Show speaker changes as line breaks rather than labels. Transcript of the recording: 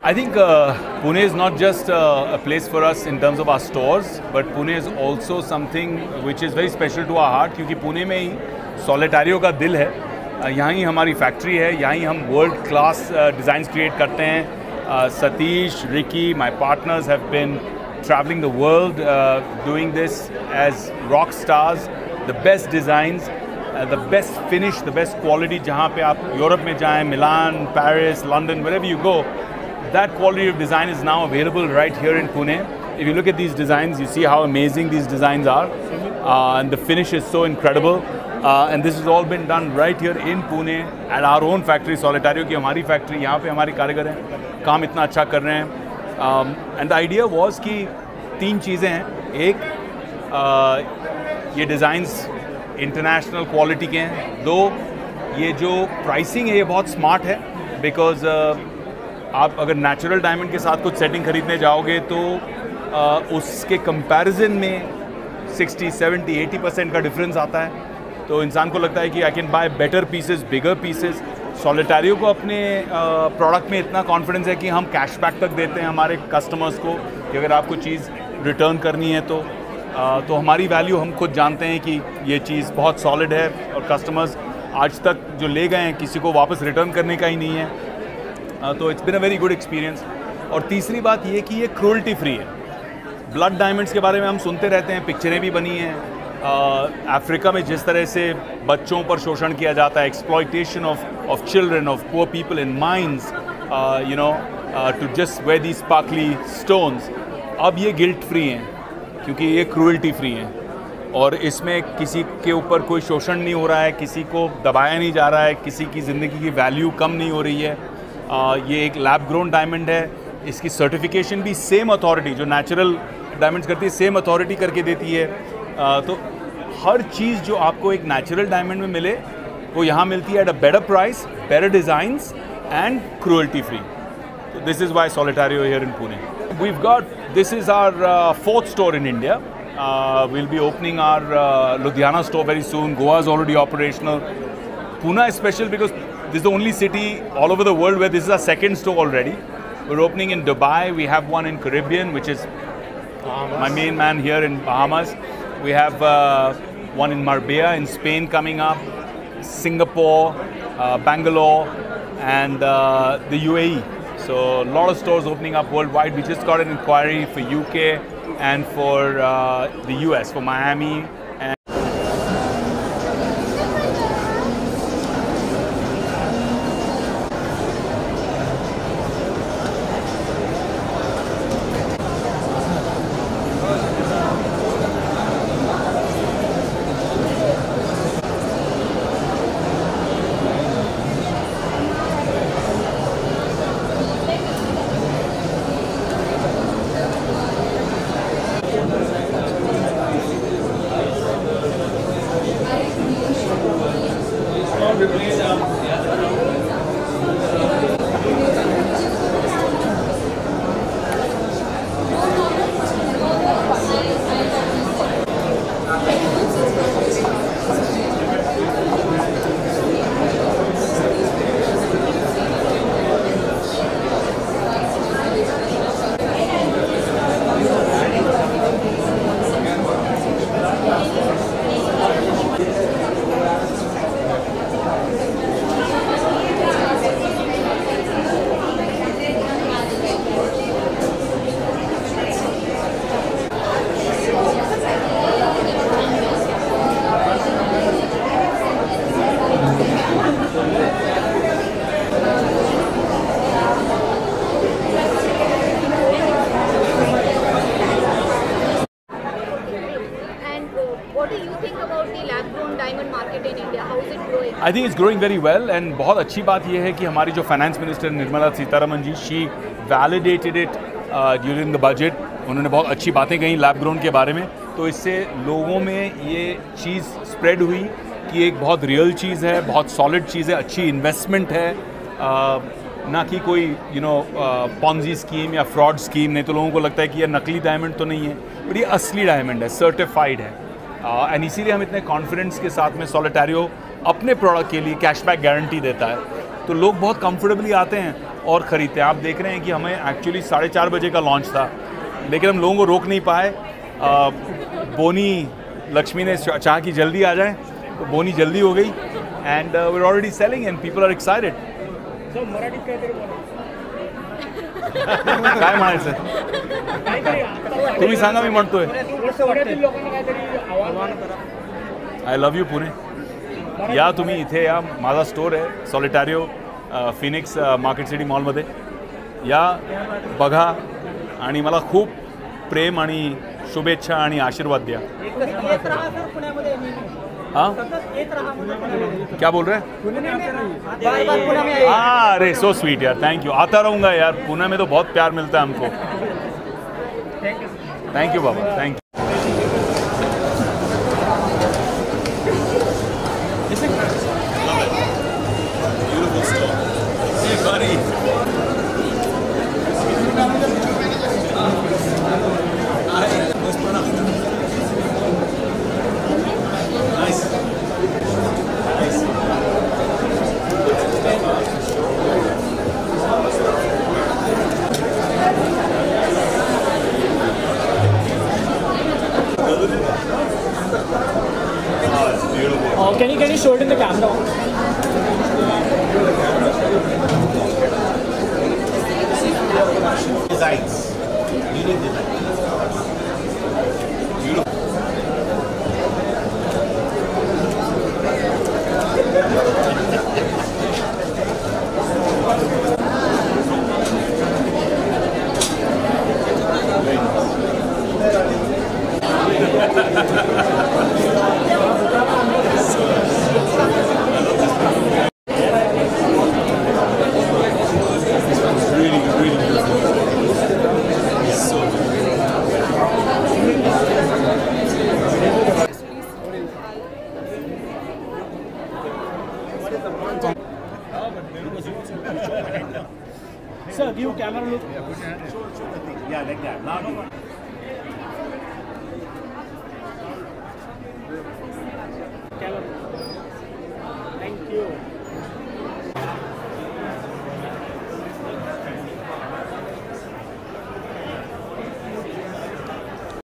I think Pune is not just a place for us in terms of our stores, but Pune is also something which is very special to our heart, क्योंकि पुणे में ही Solitario का दिल है. यहाँ ही हमारी factory है, यहाँ ही हम वर्ल्ड क्लास डिज़ाइंस क्रिएट करते हैं. Satish, Ricky, my partners have been traveling the world doing this as rock stars. The best designs, the best finish, the best quality. जहाँ पे आप यूरोप में जाएं, Milan, Paris, London, wherever you go, that quality of design is now available right here in Pune. If you look at these designs, you see how amazing these designs are, and the finish is so incredible. And this has all been done right here in Pune at our own factory, Solitario की हमारी factory. यहाँ पे हमारे कारीगर हैं, काम इतना अच्छा कर रहे हैं. And the idea was कि तीन चीज़ें हैं. एक, ये डिज़ाइंस इंटरनेशनल क्वालिटी के हैं. दो, ये जो प्राइसिंग है ये बहुत स्मार्ट है, बिकॉज आप अगर नेचुरल डायमंड के साथ कुछ सेटिंग खरीदने जाओगे तो उसके कंपैरिजन में 60, 70, 80% का डिफरेंस आता है. तो इंसान को लगता है कि I can buy better pieces, bigger pieces. Solitario को अपने प्रोडक्ट में इतना कॉन्फिडेंस है कि हम कैशबैक तक देते हैं हमारे कस्टमर्स को कि अगर आपको चीज़ रिटर्न करनी है तो हमारी वैल्यू हम खुद जानते हैं कि ये चीज़ बहुत सॉलिड है, और कस्टमर्स आज तक जो ले गए हैं किसी को वापस रिटर्न करने का ही नहीं है. तो it's been a very good experience. और तीसरी बात ये कि ये क्रूअल्टी फ्री है. ब्लड डायमंड्स के बारे में हम सुनते रहते हैं, पिक्चरें भी बनी हैं. अफ्रीका में जिस तरह से बच्चों पर शोषण किया जाता है, exploitation of children, of poor people in mines, you know, to just wear these sparkly stones, अब ये गिल्ट फ्री हैं क्योंकि ये क्रूअल्टी फ्री हैं. और इसमें किसी के ऊपर कोई शोषण नहीं हो रहा है, किसी को दबाया नहीं जा रहा है, किसी की ज़िंदगी की वैल्यू कम नहीं हो रही है. ये एक लैब ग्रोन डायमंड है. इसकी सर्टिफिकेशन भी सेम अथॉरिटी जो नेचुरल डायमंड्स करती है, सेम अथॉरिटी करके देती है. तो हर चीज़ जो आपको एक नेचुरल डायमंड में मिले वो यहाँ मिलती है at a better price, better designs and cruelty free. So this is why Solitario here in Pune. This is our fourth store in India. We'll be opening our Ludhiana store very soon. Goa is already operational. Pune is special because this is the only city all over the world where this is our second store already. We're opening in Dubai. We have one in Caribbean, which is my main man here in Bahamas. We have one in Marbella in Spain coming up, Singapore, Bangalore, and the UAE. So a lot of stores opening up worldwide. We just got an inquiry for UK and for the US, for Miami.
What do you think about the lab-grown diamond market in India? How is it growing?
I think it's growing very well, and बहुत अच्छी बात यह है कि हमारी जो finance minister Nirmala Sitharaman ji, she validated it during the budget. उन्होंने बहुत अच्छी बातें कही लैब ग्रोन के बारे में, तो इससे लोगों में ये चीज़ स्प्रेड हुई कि एक बहुत रियल चीज़ है, बहुत सॉलिड चीज़ है, अच्छी इन्वेस्टमेंट है, ना कि कोई पॉन्जी स्कीम या फ्रॉड स्कीम. नहीं तो लोगों को लगता है कि ये नकली डायमंड तो नहीं है, बट ये असली डायमंड है, सर्टिफाइड है. एंड इसीलिए हम इतने कॉन्फिडेंस के साथ में सोलिटारियो अपने प्रोडक्ट के लिए कैशबैक गारंटी देता है, तो लोग बहुत कंफर्टेबली आते हैं. और ख़रीदते हैं। आप देख रहे हैं कि हमें एक्चुअली 4:30 बजे का लॉन्च था, लेकिन हम लोगों को रोक नहीं पाए। बोनी लक्ष्मी ने चाहा कि जल्दी आ जाए, तो बोनी जल्दी हो गई and we are already selling and people are excited.
So मराठीत काहीतरी बोला.
काय म्हणायचं तुम्ही सांगा, मी म्हणतोय.
पुण्यातील लोकांना काहीतरी आवाहन करा.
I love you Pune. या तुम्ही इथे या, माझा स्टोर आहे सॉलिटॅरिओ फिनिक्स मार्केट सिटी मॉलमध्ये. या बघा आणि मला खूप प्रेम आणि शुभेच्छा आणि आशीर्वाद द्या. हाँ क्या बोल रहे हैं? हाँ अरे सो स्वीट यार, थैंक यू. आता रहूँगा यार, पुणे में तो बहुत प्यार मिलता है हमको. Thank you Baba, thank you.
Can you show it in the camera?
Designs, unique designs.
Sir, give camera look.
Yeah, like that. Now
Camera. Thank you.